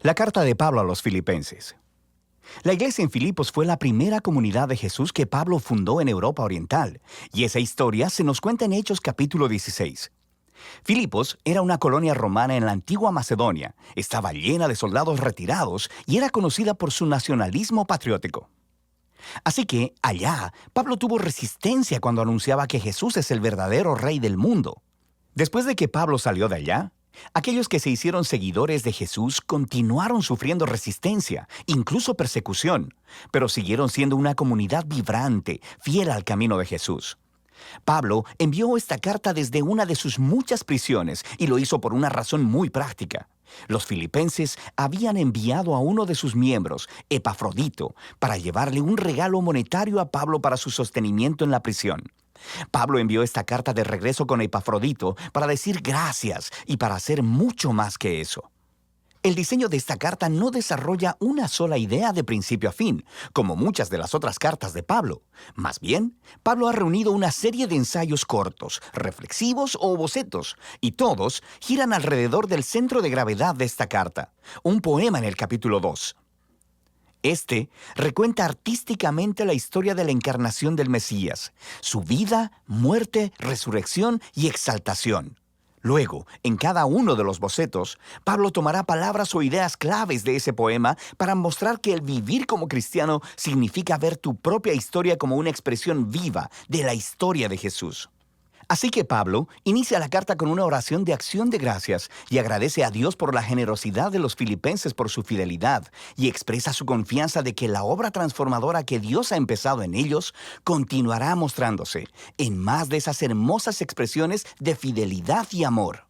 La carta de Pablo a los Filipenses. La iglesia en Filipos fue la primera comunidad de Jesús que Pablo fundó en Europa Oriental, y esa historia se nos cuenta en Hechos capítulo 16. Filipos era una colonia romana en la antigua Macedonia, estaba llena de soldados retirados y era conocida por su nacionalismo patriótico. Así que, allá, Pablo tuvo resistencia cuando anunciaba que Jesús es el verdadero rey del mundo. Después de que Pablo salió de allá, aquellos que se hicieron seguidores de Jesús continuaron sufriendo resistencia, incluso persecución, pero siguieron siendo una comunidad vibrante, fiel al camino de Jesús. Pablo envió esta carta desde una de sus muchas prisiones y lo hizo por una razón muy práctica. Los filipenses habían enviado a uno de sus miembros, Epafrodito, para llevarle un regalo monetario a Pablo para su sostenimiento en la prisión. Pablo envió esta carta de regreso con Epafrodito para decir gracias y para hacer mucho más que eso. El diseño de esta carta no desarrolla una sola idea de principio a fin, como muchas de las otras cartas de Pablo. Más bien, Pablo ha reunido una serie de ensayos cortos, reflexivos o bocetos, y todos giran alrededor del centro de gravedad de esta carta, un poema en el capítulo 2. Este recuenta artísticamente la historia de la encarnación del Mesías, su vida, muerte, resurrección y exaltación. Luego, en cada uno de los bocetos, Pablo tomará palabras o ideas claves de ese poema para mostrar que el vivir como cristiano significa ver tu propia historia como una expresión viva de la historia de Jesús. Así que Pablo inicia la carta con una oración de acción de gracias y agradece a Dios por la generosidad de los filipenses por su fidelidad y expresa su confianza de que la obra transformadora que Dios ha empezado en ellos continuará mostrándose en más de esas hermosas expresiones de fidelidad y amor.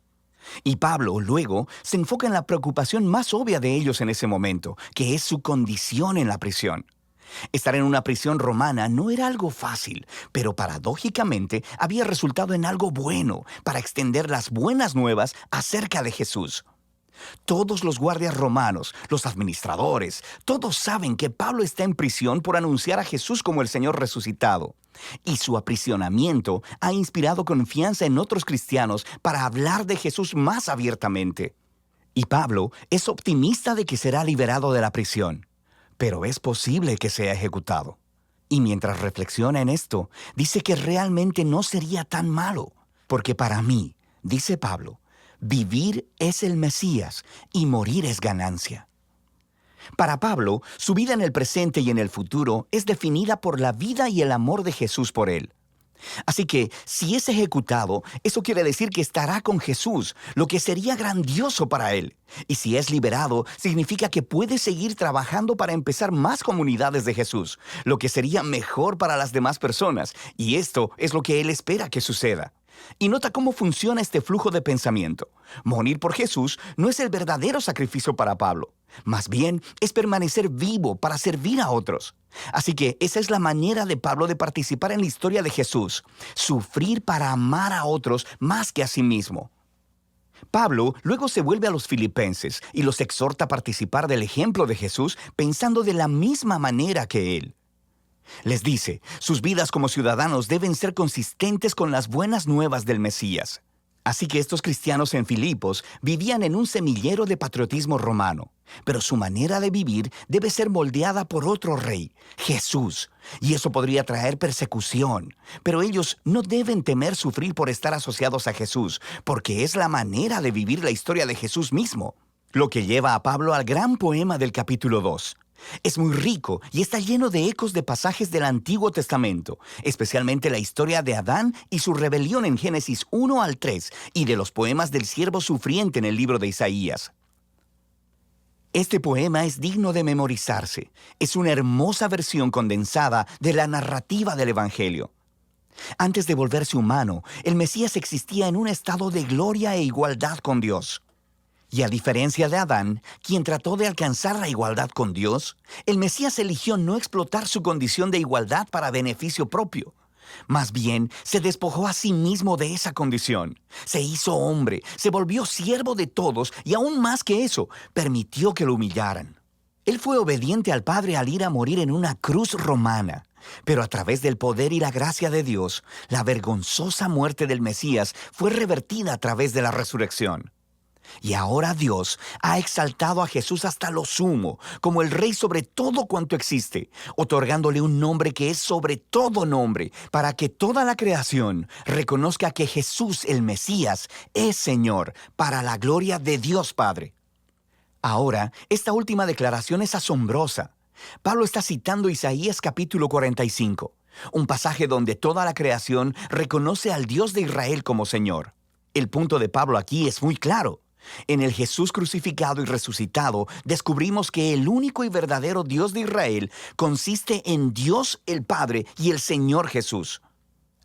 Y Pablo luego se enfoca en la preocupación más obvia de ellos en ese momento, que es su condición en la prisión. Estar en una prisión romana no era algo fácil, pero paradójicamente había resultado en algo bueno para extender las buenas nuevas acerca de Jesús. Todos los guardias romanos, los administradores, todos saben que Pablo está en prisión por anunciar a Jesús como el Señor resucitado. Y su aprisionamiento ha inspirado confianza en otros cristianos para hablar de Jesús más abiertamente. Y Pablo es optimista de que será liberado de la prisión. Pero es posible que sea ejecutado. Y mientras reflexiona en esto, dice que realmente no sería tan malo, porque para mí, dice Pablo, vivir es el Mesías y morir es ganancia. Para Pablo, su vida en el presente y en el futuro es definida por la vida y el amor de Jesús por él. Así que, si es ejecutado, eso quiere decir que estará con Jesús, lo que sería grandioso para él. Y si es liberado, significa que puede seguir trabajando para empezar más comunidades de Jesús, lo que sería mejor para las demás personas. Y esto es lo que él espera que suceda. Y nota cómo funciona este flujo de pensamiento. Morir por Jesús no es el verdadero sacrificio para Pablo. Más bien, es permanecer vivo para servir a otros. Así que esa es la manera de Pablo de participar en la historia de Jesús. Sufrir para amar a otros más que a sí mismo. Pablo luego se vuelve a los filipenses y los exhorta a participar del ejemplo de Jesús pensando de la misma manera que él. Les dice, sus vidas como ciudadanos deben ser consistentes con las buenas nuevas del Mesías. Así que estos cristianos en Filipos vivían en un semillero de patriotismo romano, pero su manera de vivir debe ser moldeada por otro rey, Jesús, y eso podría traer persecución. Pero ellos no deben temer sufrir por estar asociados a Jesús, porque es la manera de vivir la historia de Jesús mismo, lo que lleva a Pablo al gran poema del capítulo 2. Es muy rico y está lleno de ecos de pasajes del Antiguo Testamento, especialmente la historia de Adán y su rebelión en Génesis 1 al 3 y de los poemas del siervo sufriente en el libro de Isaías. Este poema es digno de memorizarse. Es una hermosa versión condensada de la narrativa del Evangelio. Antes de volverse humano, el Mesías existía en un estado de gloria e igualdad con Dios. Y a diferencia de Adán, quien trató de alcanzar la igualdad con Dios, el Mesías eligió no explotar su condición de igualdad para beneficio propio. Más bien, se despojó a sí mismo de esa condición. Se hizo hombre, se volvió siervo de todos y aún más que eso, permitió que lo humillaran. Él fue obediente al Padre al ir a morir en una cruz romana. Pero a través del poder y la gracia de Dios, la vergonzosa muerte del Mesías fue revertida a través de la resurrección. Y ahora Dios ha exaltado a Jesús hasta lo sumo, como el Rey sobre todo cuanto existe, otorgándole un nombre que es sobre todo nombre, para que toda la creación reconozca que Jesús, el Mesías, es Señor, para la gloria de Dios Padre. Ahora, esta última declaración es asombrosa. Pablo está citando Isaías capítulo 45, un pasaje donde toda la creación reconoce al Dios de Israel como Señor. El punto de Pablo aquí es muy claro. En el Jesús crucificado y resucitado, descubrimos que el único y verdadero Dios de Israel consiste en Dios el Padre y el Señor Jesús.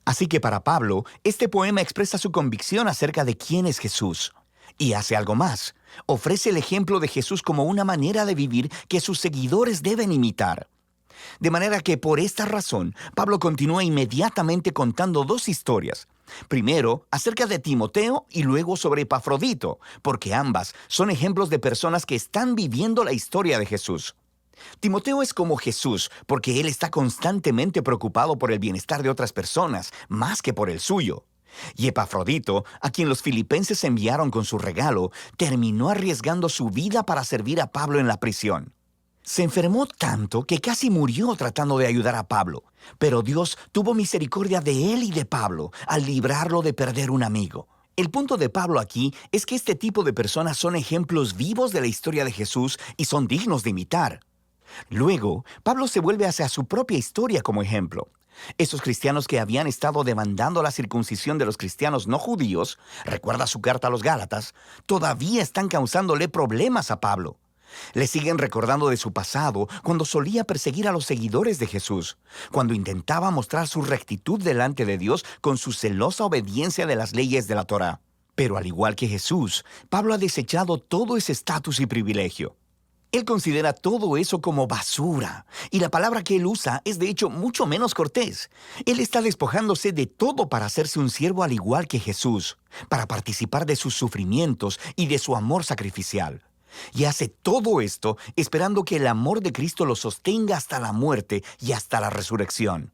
Así que para Pablo, este poema expresa su convicción acerca de quién es Jesús. Y hace algo más. Ofrece el ejemplo de Jesús como una manera de vivir que sus seguidores deben imitar. De manera que por esta razón, Pablo continúa inmediatamente contando dos historias. Primero, acerca de Timoteo y luego sobre Epafrodito, porque ambas son ejemplos de personas que están viviendo la historia de Jesús. Timoteo es como Jesús, porque él está constantemente preocupado por el bienestar de otras personas, más que por el suyo. Y Epafrodito, a quien los filipenses enviaron con su regalo, terminó arriesgando su vida para servir a Pablo en la prisión. Se enfermó tanto que casi murió tratando de ayudar a Pablo, pero Dios tuvo misericordia de él y de Pablo al librarlo de perder un amigo. El punto de Pablo aquí es que este tipo de personas son ejemplos vivos de la historia de Jesús y son dignos de imitar. Luego, Pablo se vuelve hacia su propia historia como ejemplo. Esos cristianos que habían estado demandando la circuncisión de los cristianos no judíos, recuerda su carta a los Gálatas, todavía están causándole problemas a Pablo. Le siguen recordando de su pasado cuando solía perseguir a los seguidores de Jesús, cuando intentaba mostrar su rectitud delante de Dios con su celosa obediencia de las leyes de la Torá. Pero al igual que Jesús, Pablo ha desechado todo ese estatus y privilegio. Él considera todo eso como basura, y la palabra que él usa es de hecho mucho menos cortés. Él está despojándose de todo para hacerse un siervo al igual que Jesús, para participar de sus sufrimientos y de su amor sacrificial. Y hace todo esto esperando que el amor de Cristo lo sostenga hasta la muerte y hasta la resurrección.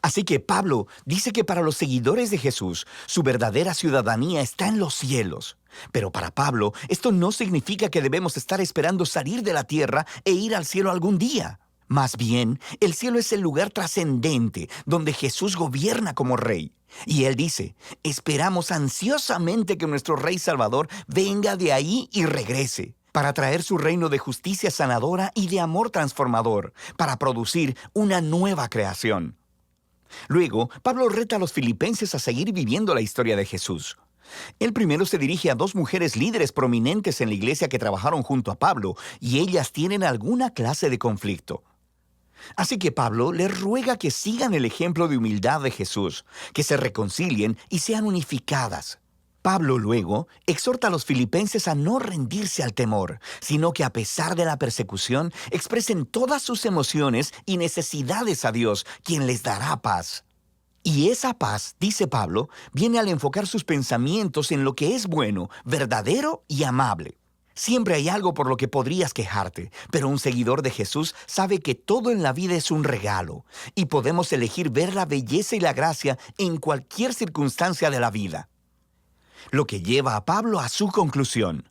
Así que Pablo dice que para los seguidores de Jesús, su verdadera ciudadanía está en los cielos. Pero para Pablo, esto no significa que debemos estar esperando salir de la tierra e ir al cielo algún día. Más bien, el cielo es el lugar trascendente donde Jesús gobierna como Rey. Y él dice, esperamos ansiosamente que nuestro Rey Salvador venga de ahí y regrese, para traer su reino de justicia sanadora y de amor transformador, para producir una nueva creación. Luego, Pablo reta a los filipenses a seguir viviendo la historia de Jesús. Él primero se dirige a dos mujeres líderes prominentes en la iglesia que trabajaron junto a Pablo, y ellas tienen alguna clase de conflicto. Así que Pablo les ruega que sigan el ejemplo de humildad de Jesús, que se reconcilien y sean unificadas. Pablo luego exhorta a los filipenses a no rendirse al temor, sino que a pesar de la persecución, expresen todas sus emociones y necesidades a Dios, quien les dará paz. Y esa paz, dice Pablo, viene al enfocar sus pensamientos en lo que es bueno, verdadero y amable. Siempre hay algo por lo que podrías quejarte, pero un seguidor de Jesús sabe que todo en la vida es un regalo, y podemos elegir ver la belleza y la gracia en cualquier circunstancia de la vida. Lo que lleva a Pablo a su conclusión.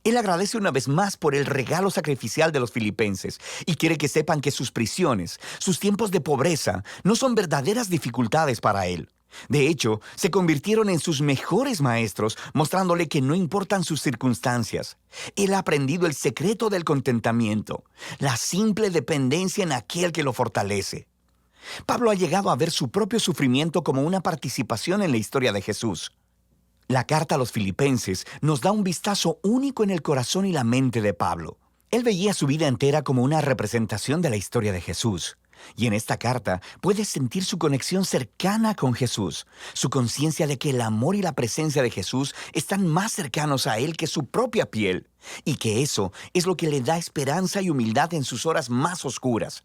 Él agradece una vez más por el regalo sacrificial de los filipenses y quiere que sepan que sus prisiones, sus tiempos de pobreza, no son verdaderas dificultades para él. De hecho, se convirtieron en sus mejores maestros, mostrándole que no importan sus circunstancias. Él ha aprendido el secreto del contentamiento, la simple dependencia en aquel que lo fortalece. Pablo ha llegado a ver su propio sufrimiento como una participación en la historia de Jesús. La carta a los filipenses nos da un vistazo único en el corazón y la mente de Pablo. Él veía su vida entera como una representación de la historia de Jesús. Y en esta carta puedes sentir su conexión cercana con Jesús, su conciencia de que el amor y la presencia de Jesús están más cercanos a él que su propia piel, y que eso es lo que le da esperanza y humildad en sus horas más oscuras.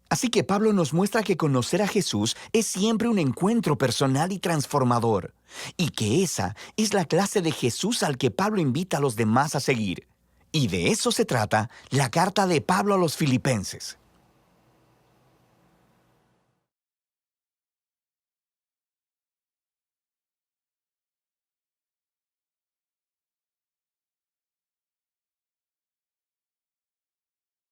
Así que Pablo nos muestra que conocer a Jesús es siempre un encuentro personal y transformador, y que esa es la clase de Jesús al que Pablo invita a los demás a seguir. Y de eso se trata la carta de Pablo a los filipenses.